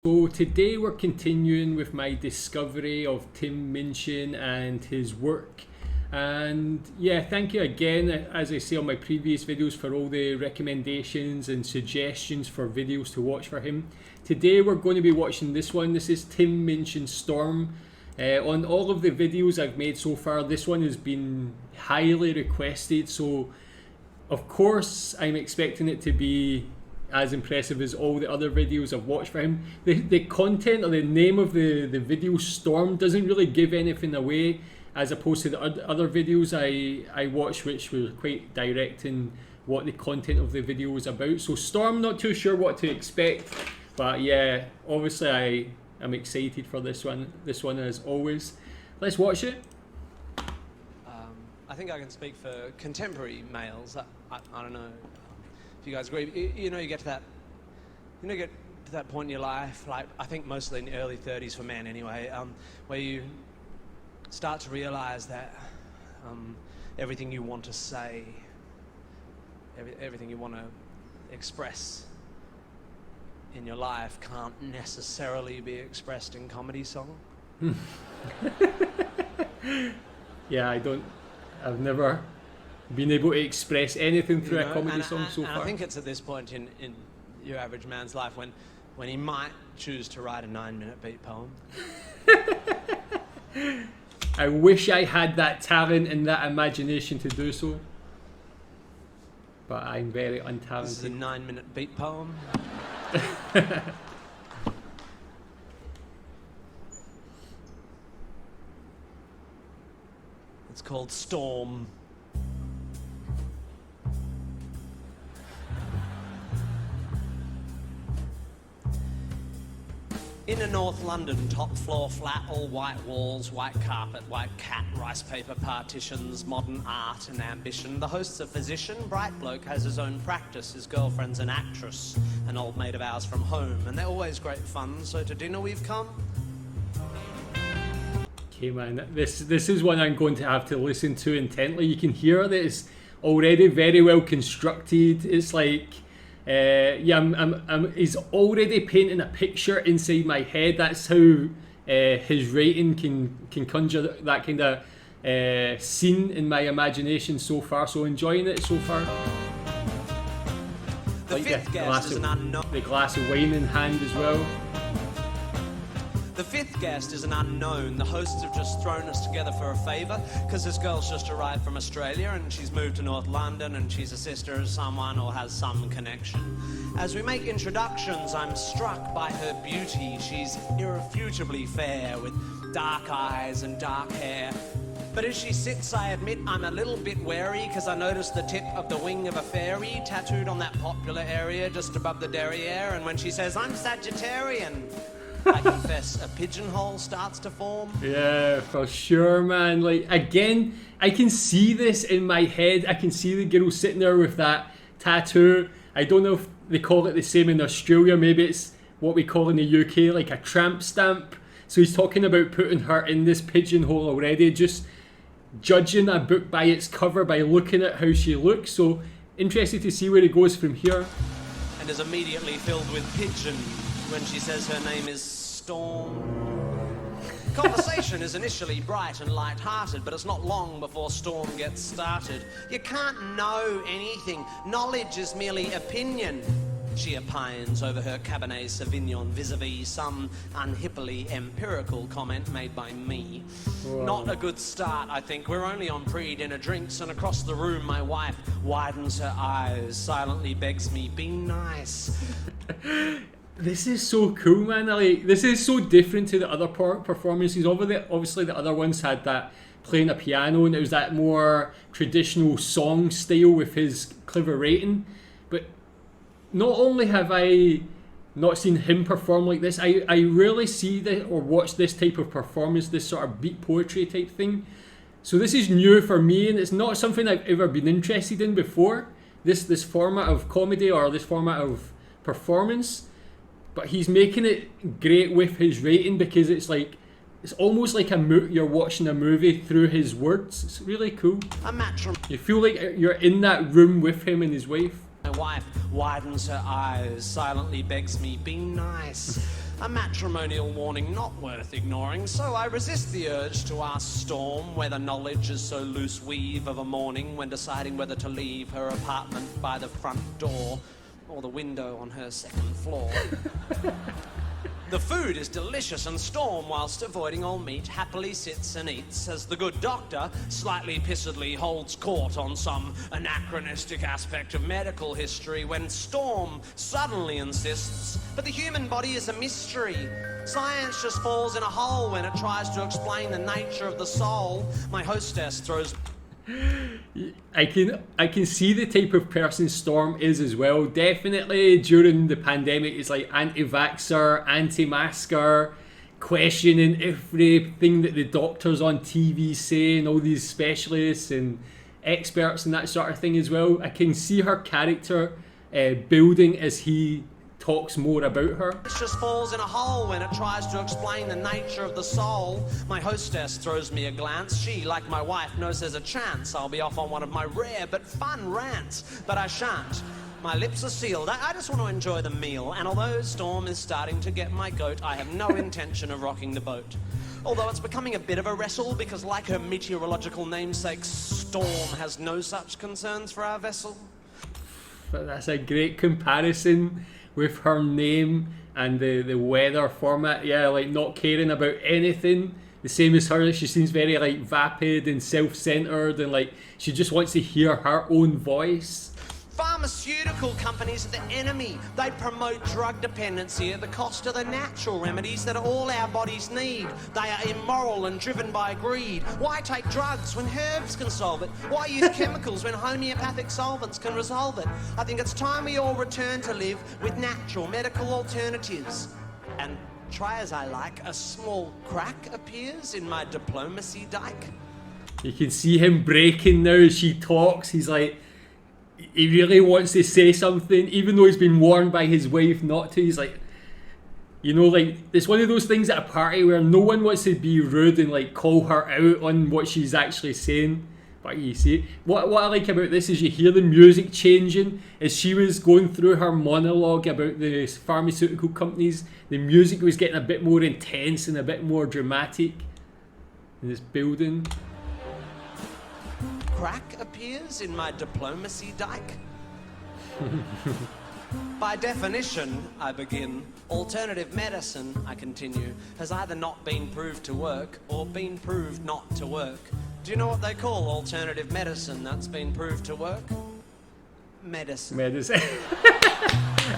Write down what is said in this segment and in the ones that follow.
So today we're continuing with my discovery of Tim Minchin and his work. And yeah, thank you again, as I say on my previous videos, for all the recommendations and suggestions for videos to watch for him. Today we're going to be watching this one. This is Tim Minchin's Storm. On all of the videos I've made so far, this one has been highly requested, so of course I'm expecting it to be as impressive as all the other videos I've watched for him. The content or the name of the video, Storm, doesn't really give anything away, as opposed to the other videos I watched, which were quite direct in what the content of the video was about. So Storm, not too sure what to expect, but yeah, obviously I am excited for this one as always. Let's watch it. I think I can speak for contemporary males. I don't know if you guys agree. You get to that point in your life, like I think mostly in the early 30s for men anyway, where you start to realize that everything you want to say, everything you want to express in your life can't necessarily be expressed in comedy song. Yeah, I've never been able to express anything through a comedy song so far. I think it's at this point in your average man's life when he might choose to write a 9-minute beat poem. I wish I had that talent and that imagination to do so, but I'm very untalented. This is a 9-minute beat poem. It's called Storm. In a North London top floor flat, all white walls, white carpet, white cat, rice paper partitions, modern art and ambition. The host's a physician, bright bloke, has his own practice. His girlfriend's an actress, an old mate of ours from home. And they're always great fun, so to dinner we've come. Okay man, this is one I'm going to have to listen to intently. You can hear that it's already very well constructed. It's like he's already painting a picture inside my head. That's how his writing can conjure that kind of scene in my imagination so far. So enjoying it so far. The fifth guest is an unknown. The glass of wine in hand as well. The fifth guest is an unknown. The hosts have just thrown us together for a favour, because this girl's just arrived from Australia and she's moved to North London and she's a sister of someone or has some connection. As we make introductions, I'm struck by her beauty. She's irrefutably fair with dark eyes and dark hair. But as she sits, I admit I'm a little bit wary, because I noticed the tip of the wing of a fairy tattooed on that popular area just above the derriere. And when she says, "I'm Sagittarian," I confess a pigeonhole starts to form. Yeah, for sure, man. Like, again, I can see this in my head. I can see the girl sitting there with that tattoo. I don't know if they call it the same in Australia. Maybe it's what we call in the UK, like a tramp stamp. So he's talking about putting her in this pigeonhole already, just judging a book by its cover, by looking at how she looks. So interested to see where it goes from here. And is immediately filled with pigeon when she says her name is Storm. Conversation is initially bright and light-hearted, but it's not long before Storm gets started. You can't know anything. Knowledge is merely opinion. She opines over her Cabernet Sauvignon vis-a-vis some unhippily empirical comment made by me. Whoa. Not a good start, I think. We're only on pre-dinner drinks, and across the room my wife widens her eyes, silently begs me, "Be nice." This is so cool, man. Like, this is so different to the other performances. Obviously, the other ones had that playing a piano, and it was that more traditional song style with his clever writing. But not only have I not seen him perform like this, I rarely see this or watch this type of performance, this sort of beat poetry type thing. So this is new for me, and it's not something I've ever been interested in before. This format of comedy or this format of performance. But he's making it great with his writing, because it's almost like you're watching a movie through his words. It's really cool. You feel like you're in that room with him and his wife. My wife widens her eyes, silently begs me, be nice. A matrimonial warning not worth ignoring, so I resist the urge to ask Storm whether knowledge is so loose weave of a morning when deciding whether to leave her apartment by the front door or the window on her second floor. The food is delicious, and Storm, whilst avoiding all meat, happily sits and eats as the good doctor, slightly pissedly, holds court on some anachronistic aspect of medical history when Storm suddenly insists, but the human body is a mystery. Science just falls in a hole when it tries to explain the nature of the soul. My hostess throws... I can see the type of person Storm is as well. Definitely during the pandemic, it's like anti-vaxxer, anti-masker, questioning everything that the doctors on TV say, and all these specialists and experts and that sort of thing as well. I can see her character building as he talks more about her. It just falls in a hole when it tries to explain the nature of the soul. My hostess throws me a glance. She, like my wife, knows there's a chance I'll be off on one of my rare but fun rants, but I shan't. My lips are sealed. I just want to enjoy the meal, and although Storm is starting to get my goat, I have no intention of rocking the boat. Although it's becoming a bit of a wrestle because, like her meteorological namesake, Storm has no such concerns for our vessel. But that's a great comparison with her name and the weather format. Yeah, like not caring about anything. The same as her, she seems very like vapid and self-centered, and like she just wants to hear her own voice. Pharmaceutical companies are the enemy. They promote drug dependency at the cost of the natural remedies that all our bodies need. They are immoral and driven by greed. Why take drugs when herbs can solve it? Why use chemicals when homeopathic solvents can resolve it? I think it's time we all return to live with natural medical alternatives. And try as I like, a small crack appears in my diplomacy dike. You can see him breaking now as she talks. He's like, he really wants to say something, even though he's been warned by his wife not to. He's like, you know, like, it's one of those things at a party where no one wants to be rude and like call her out on what she's actually saying. But you see, what I like about this is you hear the music changing as she was going through her monologue about the pharmaceutical companies. The music was getting a bit more intense and a bit more dramatic in this building. Crack appears in my diplomacy dike. By definition, I begin, alternative medicine, I continue, has either not been proved to work or been proved not to work. Do you know what they call alternative medicine that's been proved to work? Medicine. Medicine.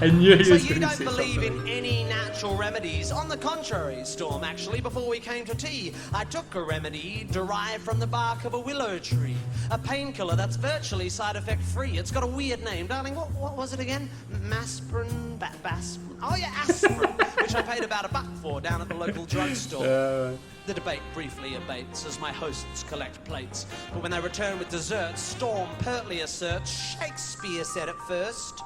I knew he so was you going to don't say believe something. in any natural remedies? On the contrary, Storm, actually, before we came to tea, I took a remedy derived from the bark of a willow tree. A painkiller that's virtually side effect free. It's got a weird name. Darling, what was it again? Masprin? Oh yeah, aspirin, which I paid about $1 for down at the local drugstore. The debate briefly abates as my hosts collect plates. But when they return with desserts, Storm pertly asserts, Shakespeare said it first.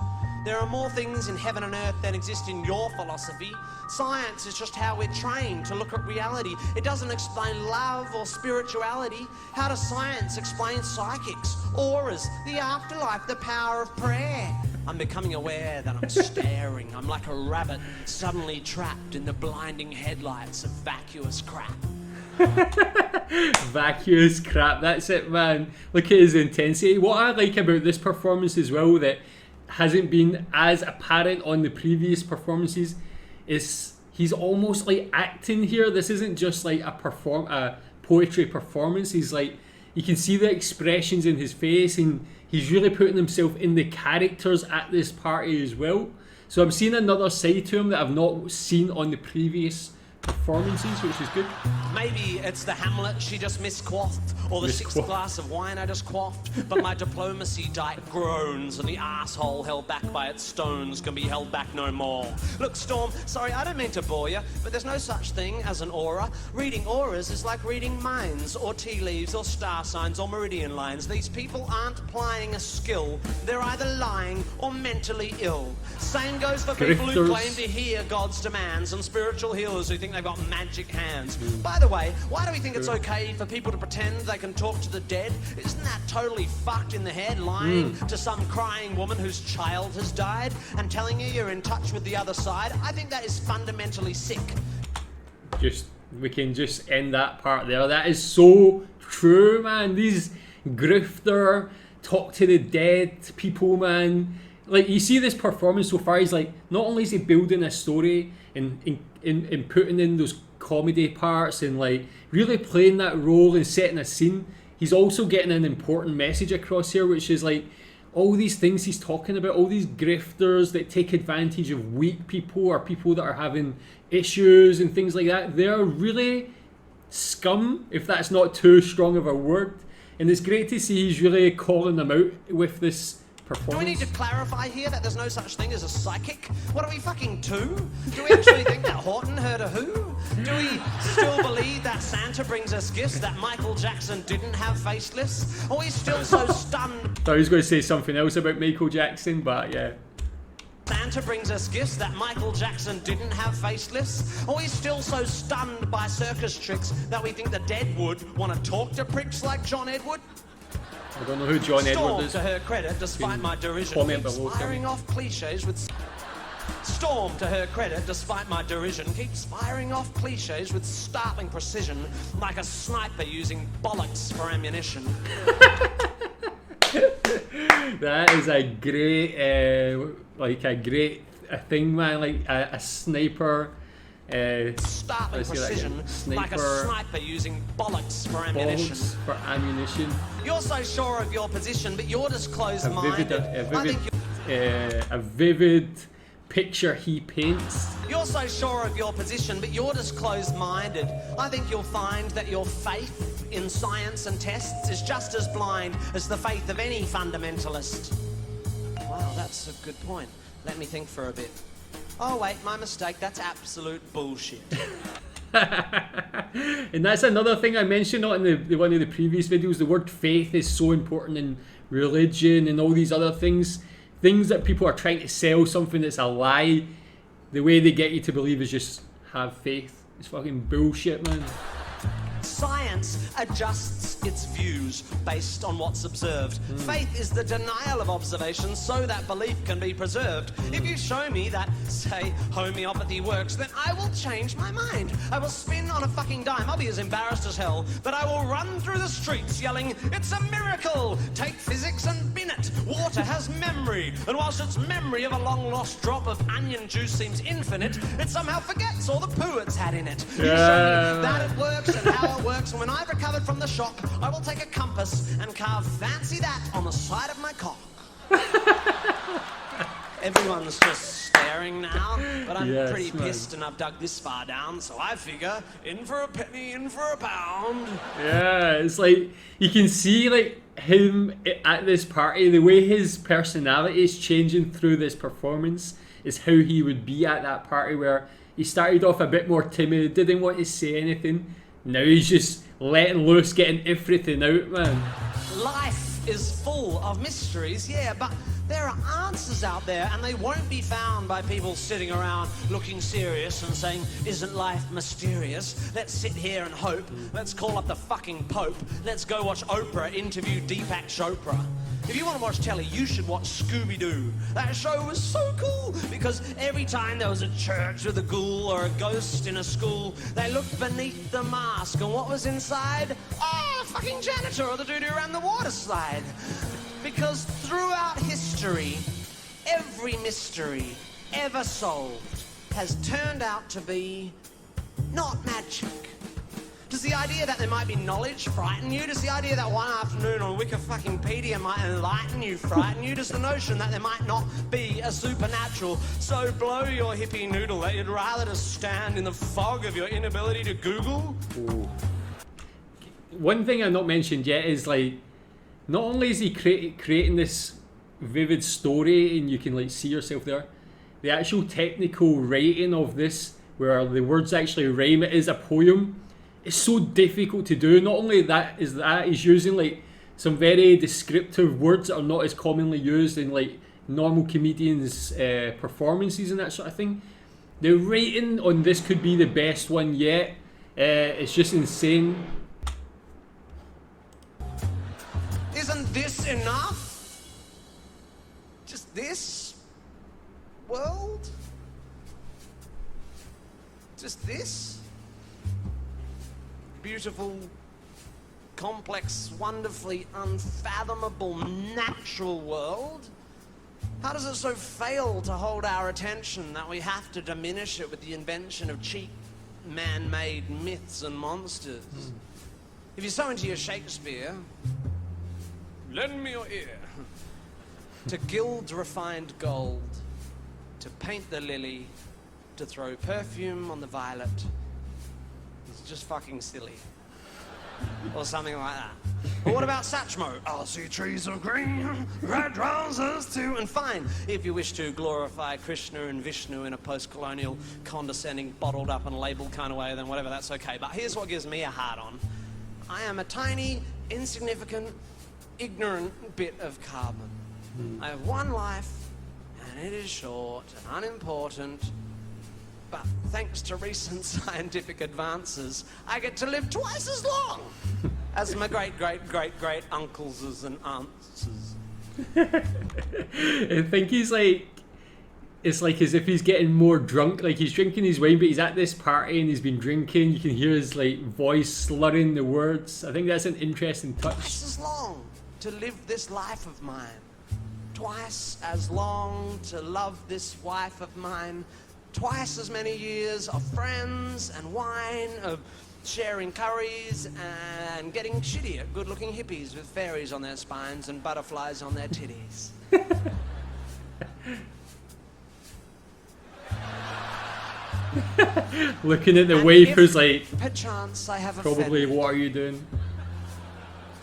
There are more things in heaven and earth than exist in your philosophy. Science is just how we're trained to look at reality. It doesn't explain love or spirituality. How does science explain psychics, auras, the afterlife, the power of prayer? I'm becoming aware that I'm staring. I'm like a rabbit suddenly trapped in the blinding headlights of vacuous crap. Vacuous crap, that's it, man. Look at his intensity. What I like about this performance as well that hasn't been as apparent on the previous performances is he's almost like acting here. This isn't just like a poetry performance. He's like, you can see the expressions in his face, and he's really putting himself in the characters at this party as well. So I'm seeing another side to him that I've not seen on the previous performances, which is good. Maybe it's the Hamlet she just misquaffed, or the sixth glass of wine I just quaffed, but my diplomacy dike groans, and the asshole held back by its stones can be held back no more. Look, Storm, sorry, I don't mean to bore you, but there's no such thing as an aura. Reading auras is like reading minds, or tea leaves, or star signs, or meridian lines. These people aren't plying a skill. They're either lying or mentally ill. Same goes for people who claim to hear God's demands, and spiritual healers who think they've got magic hands. By the way, why do we think it's okay for people to pretend they can talk to the dead? Isn't that totally fucked in the head, lying to some crying woman whose child has died and telling you you're in touch with the other side? I think that is fundamentally sick. We can just end that part there. That is so true, man. These grifter, talk to the dead people, man. Like, you see this performance so far, he's like, not only is he building a story and putting in those comedy parts and like really playing that role and setting a scene, he's also getting an important message across here, which is like all these things he's talking about, all these grifters that take advantage of weak people or people that are having issues and things like that. They're really scum, if that's not too strong of a word. And it's great to see he's really calling them out with this performance. Do we need to clarify here that there's no such thing as a psychic? What are we, fucking two? Do we actually think that Horton heard a who? Do we still believe that Santa brings us gifts, that Michael Jackson didn't have facelifts? Are we still so stunned? I was going to say something else about Michael Jackson, but yeah. Santa brings us gifts, that Michael Jackson didn't have facelifts? Are we still so stunned by circus tricks that we think the dead would want to talk to pricks like John Edward? I don't know who John Edward is. To her credit, despite my derision, keeps firing off cliches with... Storm, to her credit, despite my derision, keeps firing off cliches with startling precision, like a sniper using bollocks for ammunition. That is a great, thing, man. Like a sniper. Startling precision, like a sniper using bollocks for ammunition. You're so sure of your position, but you're just closed-minded. A vivid picture he paints. You're so sure of your position, but you're just closed-minded. I think you'll find that your faith in science and tests is just as blind as the faith of any fundamentalist. Wow, that's a good point. Let me think for a bit. Oh wait, my mistake, that's absolute bullshit. And that's another thing I mentioned in one of the previous videos. The word faith is so important in religion and all these other things. Things that people are trying to sell, something that's a lie. The way they get you to believe is just have faith. It's fucking bullshit, man. Science adjusts its views based on what's observed. Faith is the denial of observation so that belief can be preserved. If you show me that, say, homeopathy works, then I will change my mind. I will spin on a fucking dime. I'll be as embarrassed as hell, but I will run through the streets yelling, "It's a miracle! Take physics and bin it! Water has memory, and whilst its memory of a long-lost drop of onion juice seems infinite, it somehow forgets all the poo it's had in it." You show me that it works and how it works, and when I've recovered from the shock, I will take a compass and carve fancy that on the side of my cock. Everyone's just staring now, but I'm pretty pissed and I've dug this far down, so I figure, in for a penny, in for a pound. Yeah, it's like, you can see like him at this party, the way his personality is changing through this performance is how he would be at that party, where he started off a bit more timid, didn't want to say anything. Now he's just letting loose, getting everything out, man. Life is full of mysteries, yeah, but there are answers out there, and they won't be found by people sitting around looking serious and saying, "Isn't life mysterious? Let's sit here and hope. Let's call up the fucking Pope. Let's go watch Oprah interview Deepak Chopra." If you want to watch telly, you should watch Scooby-Doo. That show was so cool because every time there was a church with a ghoul or a ghost in a school, they looked beneath the mask, and what was inside? Oh, a fucking janitor or the dude who ran the water slide. Because throughout history, every mystery ever solved has turned out to be not magic. Does the idea that there might be knowledge frighten you? Does the idea that one afternoon on Wikipedia might enlighten you frighten you? Does the notion that there might not be a supernatural so blow your hippie noodle that you'd rather just stand in the fog of your inability to Google? Ooh. One thing I've not mentioned yet is like, not only is he creating this vivid story and you can like see yourself there, the actual technical writing of this, where the words actually rhyme, it is a poem. It's so difficult to do. Not only that, he's using like some very descriptive words that are not as commonly used in like normal comedians' performances and that sort of thing. The rating on this could be the best one yet. It's just insane. Isn't this enough? Just this world? Just this? Beautiful, complex, wonderfully unfathomable natural world? How does it so fail to hold our attention that we have to diminish it with the invention of cheap, man-made myths and monsters? If you're so into your Shakespeare, lend me your ear. To gild refined gold, to paint the lily, to throw perfume on the violet, it's just fucking silly. Or something like that. But what about Satchmo? I'll see trees of green, red roses too. And fine, if you wish to glorify Krishna and Vishnu in a post-colonial, condescending, bottled up and labelled kind of way, then whatever, that's okay. But here's what gives me a hard on. I am a tiny, insignificant, ignorant bit of carbon. I have one life, and it is short and unimportant. But thanks to recent scientific advances, I get to live twice as long as my great uncles and aunts. I think he's like, it's like as if he's getting more drunk. Like he's drinking his wine, but he's at this party and he's been drinking. You can hear his like voice slurring the words. I think that's an interesting touch. Twice as long to live this life of mine. Twice as long to love this wife of mine. Twice as many years of friends and wine, of sharing curries and getting shitty at good-looking hippies with fairies on their spines and butterflies on their titties. Looking at the wife who's like, perchance I have probably, offended, what are you doing?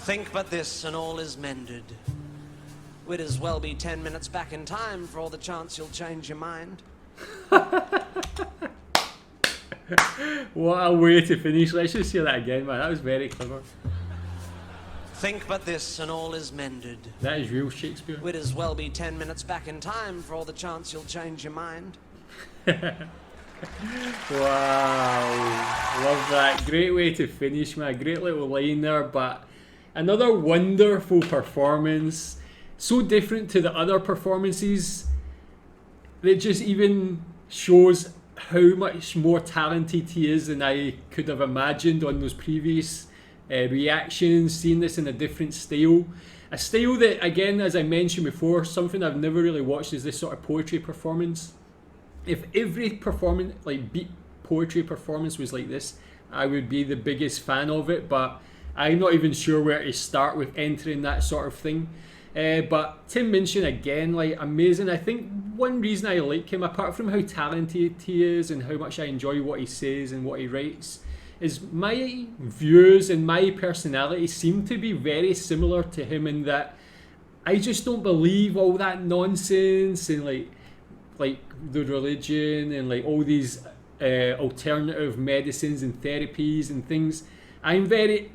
think but this and all is mended. We'd as well be 10 minutes back in time for all the chance you'll change your mind. What a way to finish. Let's just hear that again, man. That was very clever. Think but this and all is mended. That is real Shakespeare. We'd as well be 10 minutes back in time for all the chance you'll change your mind. Wow, love that. Great way to finish, man. Great little line there, but another wonderful performance. So different to the other performances. It just even shows how much more talented he is than I could have imagined on those previous reactions, seeing this in a different style. A style that, again, as I mentioned before, something I've never really watched is this sort of poetry performance. If every performance, like beat poetry performance was like this, I would be the biggest fan of it, but I'm not even sure where to start with entering that sort of thing. But Tim Minchin, again, like amazing. I think one reason I like him, apart from how talented he is and how much I enjoy what he says and what he writes, is my views and my personality seem to be very similar to him in that I just don't believe all that nonsense and like the religion and like all these alternative medicines and therapies and things. I'm very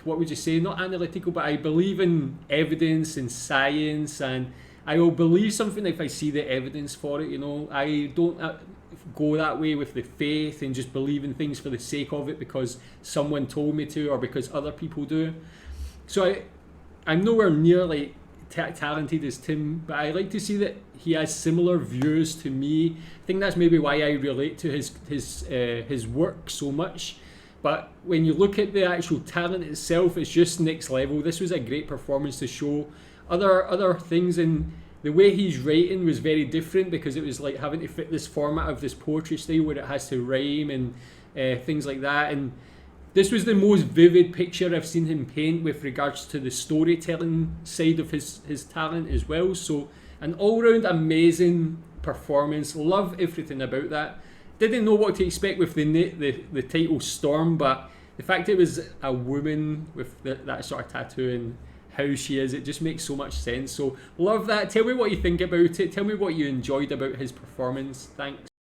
what would you say, not analytical, but I believe in evidence and science, and I will believe something if I see the evidence for it, you know. I don't go that way with the faith and just believe in things for the sake of it because someone told me to or because other people do. So I'm nowhere near like talented as Tim, but I like to see that he has similar views to me. I think that's maybe why I relate to his work so much. But when you look at the actual talent itself, it's just next level. This was a great performance to show other things, and the way he's writing was very different because it was like having to fit this format of this poetry style where it has to rhyme and things like that. And this was the most vivid picture I've seen him paint with regards to the storytelling side of his talent as well. So an all-round amazing performance. Love everything about that. Didn't know what to expect with the title Storm, but the fact it was a woman with that sort of tattoo and how she is, it just makes so much sense. So love that. Tell me what you think about it. Tell me what you enjoyed about his performance. Thanks.